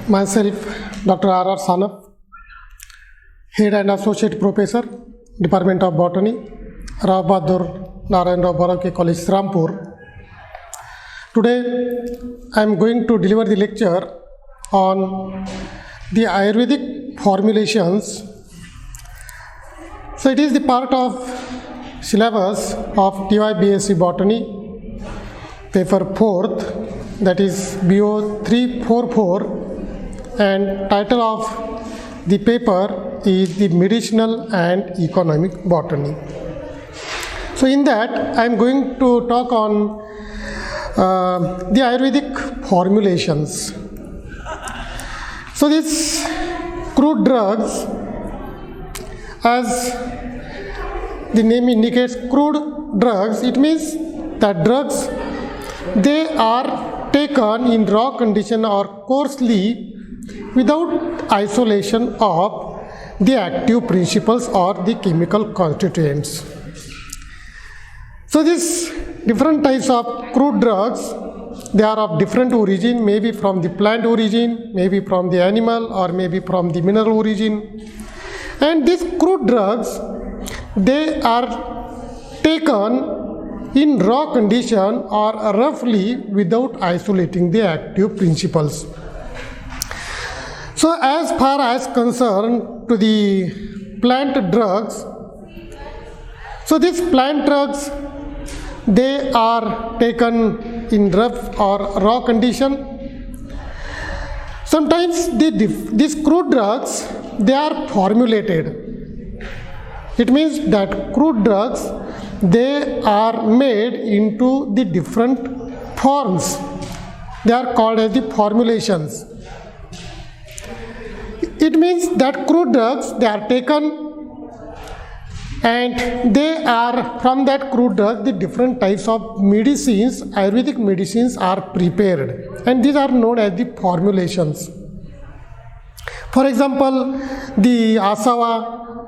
Myself, Dr. R. Sanap, Head and Associate Professor, Department of Botany, Rao Bahadur Narayan Rao Borawke College, Rampur. Today, I am going to deliver the lecture on the Ayurvedic formulations. So, it is the part of syllabus of TY BSc Botany, paper 4th, that is BO 344, and title of the paper is the Medicinal and Economic Botany. So in that I am going to talk on the Ayurvedic formulations. So these crude drugs, as the name indicates, crude drugs, it means that drugs, they are taken in raw condition or coarsely without isolation of the active principles or the chemical constituents. So these different types of crude drugs, they are of different origin, maybe from the plant origin, maybe from the animal, or maybe from the mineral origin. And these crude drugs, they are taken in raw condition or roughly without isolating the active principles. So as far as concerned to the plant drugs, so these plant drugs, they are taken in rough or raw condition. Sometimes these crude drugs, they are formulated. It means that crude drugs, they are made into the different forms. They are called as the formulations. It means that crude drugs, they are taken and they are from that crude drug, the different types of medicines, Ayurvedic medicines are prepared, and these are known as the formulations. For example, the Asava,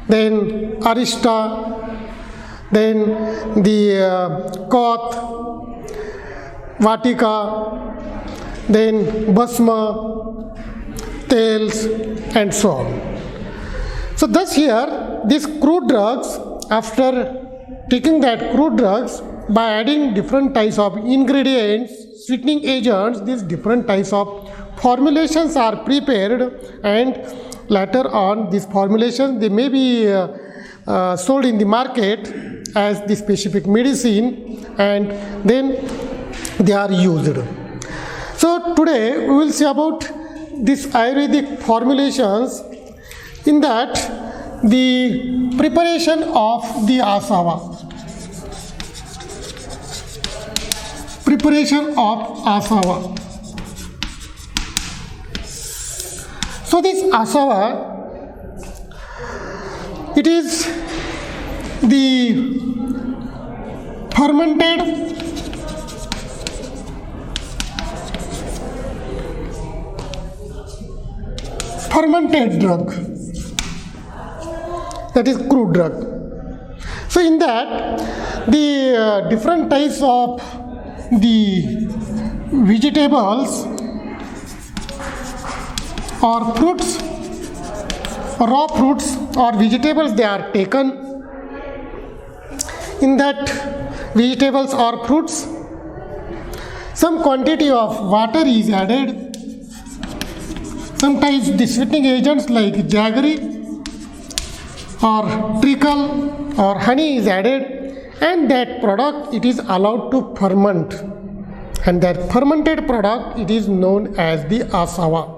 then Arista, then the Koth, Vatika, then Bhasma, tails, and so on. So thus here, these crude drugs, after taking that crude drugs, by adding different types of ingredients, sweetening agents, these different types of formulations are prepared, and later on these formulations, they may be sold in the market as the specific medicine, and then they are used. So today we will see about these Ayurvedic formulations. In that, the preparation of the Asava. Preparation of Asava. So this Asava, it is the fermented drug, that is crude drug. So in that, the different types of the vegetables or fruits, raw fruits or vegetables, they are taken. In that vegetables or fruits, some quantity of water is added. Sometimes the sweetening agents like jaggery or treacle or honey is added, and that product, it is allowed to ferment, and that fermented product, it is known as the Asava.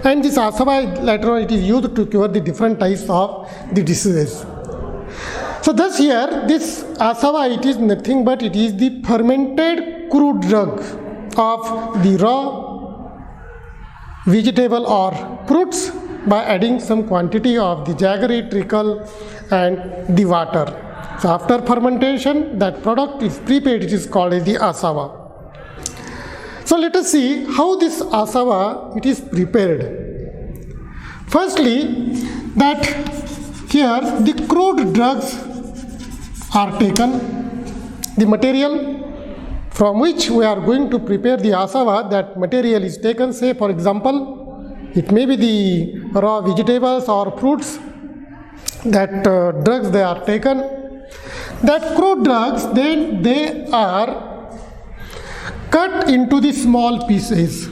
And this Asava, later on, it is used to cure the different types of the diseases. So thus here, this Asava, it is nothing but it is the fermented crude drug of the raw vegetable or fruits by adding some quantity of the jaggery, treacle, and the water. So after fermentation, that product is prepared, it is called as the Asava. So let us see how this Asava, it is prepared. Firstly, that here the crude drugs are taken, the material from which we are going to prepare the asava, that material is taken. Say for example, it may be the raw vegetables or fruits, that drugs they are taken. That crude drugs, then they are cut into the small pieces.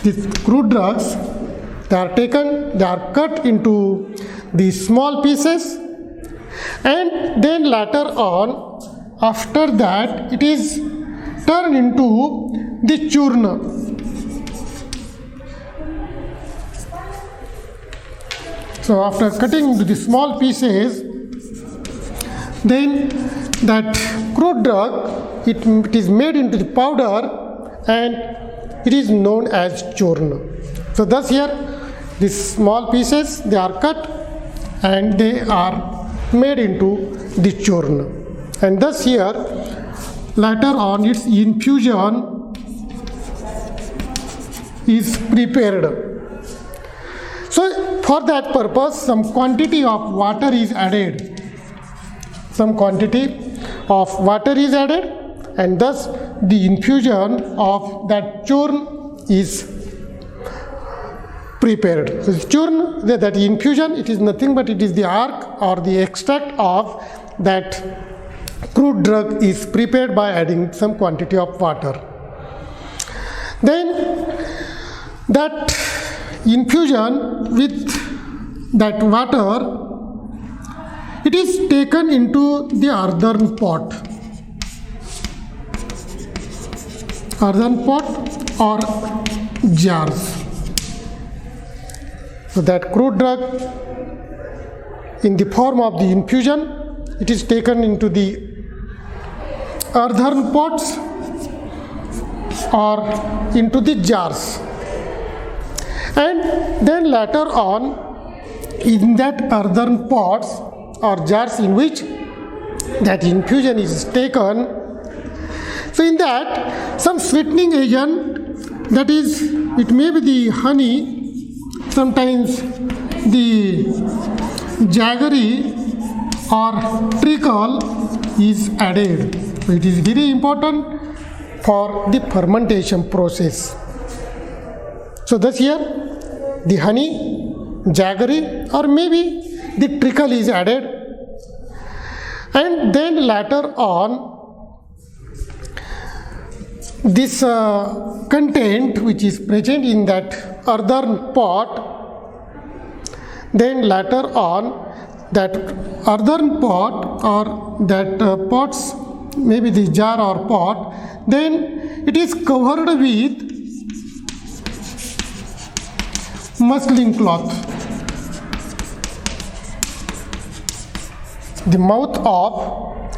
These crude drugs, they are taken, they are cut into the small pieces, and then later on, after that, it is turned into the churna. So after cutting into the small pieces, then that crude drug, it is made into the powder and it is known as churna. So thus here, these small pieces, they are cut and they are made into the churna. And thus here, later on, its infusion is prepared. So for that purpose, some quantity of water is added. Some quantity of water is added, and thus the infusion of that churn is prepared. So churn, that infusion, it is nothing but it is the arc or the extract of that crude drug is prepared by adding some quantity of water. Then that infusion with that water, it is taken into the earthen pot. Earthen pot or jars. So that crude drug in the form of the infusion, it is taken into the earthen pots or into the jars. And then later on, in that earthen pots or jars in which that infusion is taken, so in that some sweetening agent, that is, it may be the honey, sometimes the jaggery or treacle is added. So it is very important for the fermentation process. So thus here, the honey, jaggery or maybe the treacle is added, and then later on this content which is present in that earthen pot, then later on that earthen pot or that pots, maybe the jar or pot, then it is covered with muslin cloth. The mouth of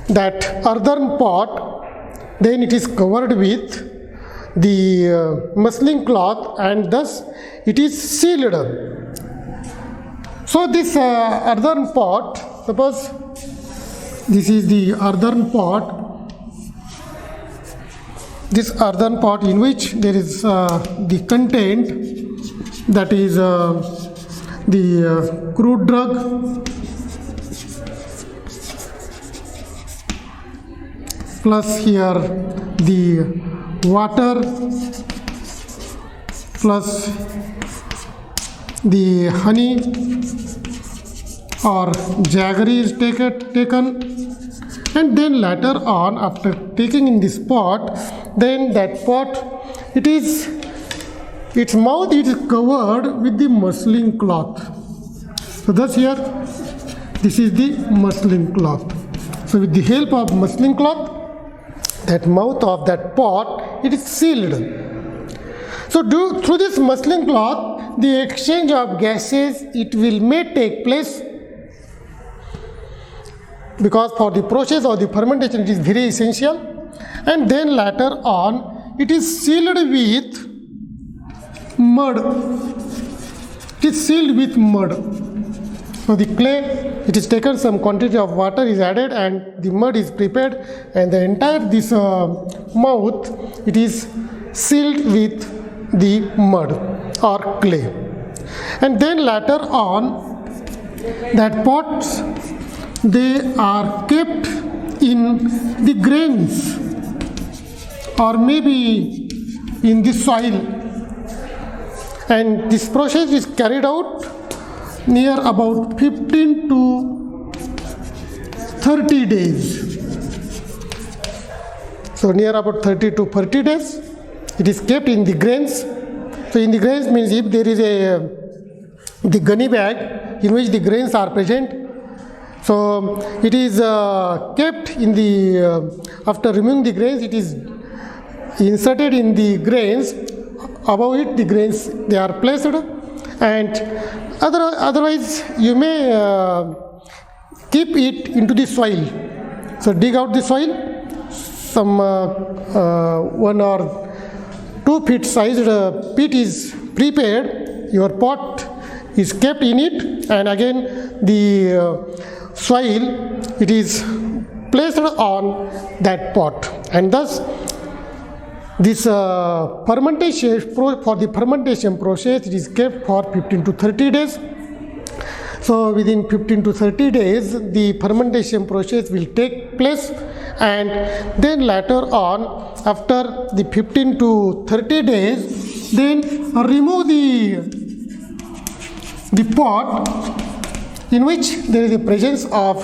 that earthen pot, then it is covered with the muslin cloth, and thus it is sealed. So this earthen pot, suppose this is the earthen pot, this earthen pot in which there is the content, that is the crude drug plus here the water plus the honey or jaggery is taken, and then later on, after taking in this pot, then that pot, its mouth is covered with the muslin cloth. So thus here, this is the muslin cloth. So with the help of muslin cloth, that mouth of that pot, it is sealed. So through this muslin cloth, the exchange of gases, it may take place, because for the process of the fermentation it is very essential. And then later on, it is sealed with mud. It is sealed with mud. So the clay, it is taken, some quantity of water is added and the mud is prepared, and the entire this mouth, it is sealed with the mud or clay. And then later on, that pots they are kept in the grains or maybe in the soil, and this process is carried out near about 15 to 30 days. So near about 30 to 40 days it is kept in the grains. So in the grains means if there is the gunny bag in which the grains are present, so it is kept in the after removing the grains, it is inserted in the grains. Above it the grains they are placed, and otherwise you may keep it into the soil. So dig out the soil, some 1 or 2 feet sized pit is prepared, your pot is kept in it, and again the soil it is placed on that pot, and thus this fermentation for the fermentation process it is kept for 15 to 30 days. So within 15 to 30 days the fermentation process will take place, and then later on after the 15 to 30 days then remove the pot in which there is a presence of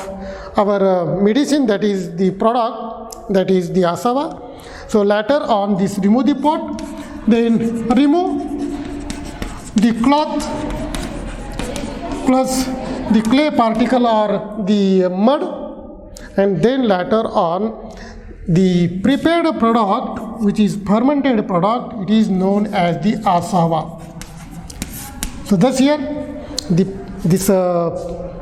our medicine, that is the product, that is the asava. So later on this remove the pot, then remove the cloth plus the clay particle or the mud, and then later on the prepared product, which is fermented product, it is known as the asava. So thus here this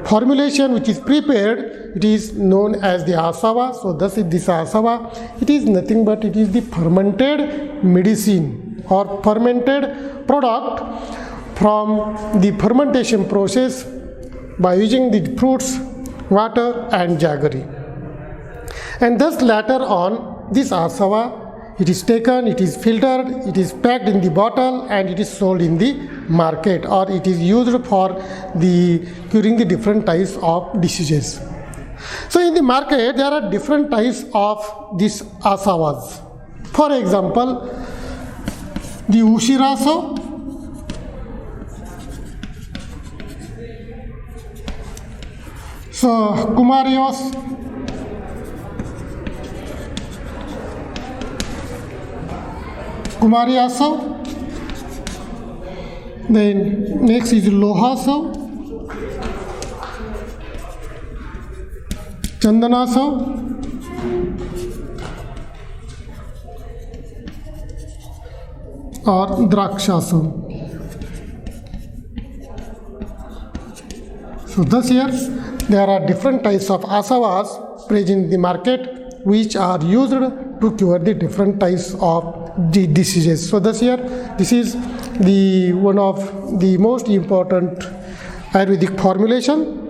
formulation which is prepared, it is known as the asava. So thus this asava, it is nothing but it is the fermented medicine or fermented product from the fermentation process by using the fruits, water and jaggery. And thus later on this asava, it is taken, it is filtered, it is packed in the bottle, and it is sold in the market, or it is used for the curing the different types of diseases. So in the market there are different types of these asavas. For example, the Ushiraso, so Kumarios, Kumariaso, then next is Lohaso, Chandanaso, or Drakshaso. So thus here there are different types of asavas present in the market which are used to cure the different types of the diseases. So thus here this is the one of the most important Ayurvedic formulation,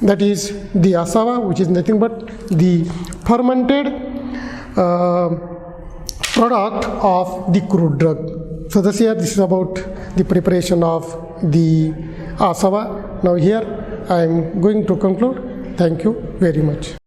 that is the asava, which is nothing but the fermented product of the crude drug. So thus here this is about the preparation of the asava. Now here I am going to conclude. Thank you very much.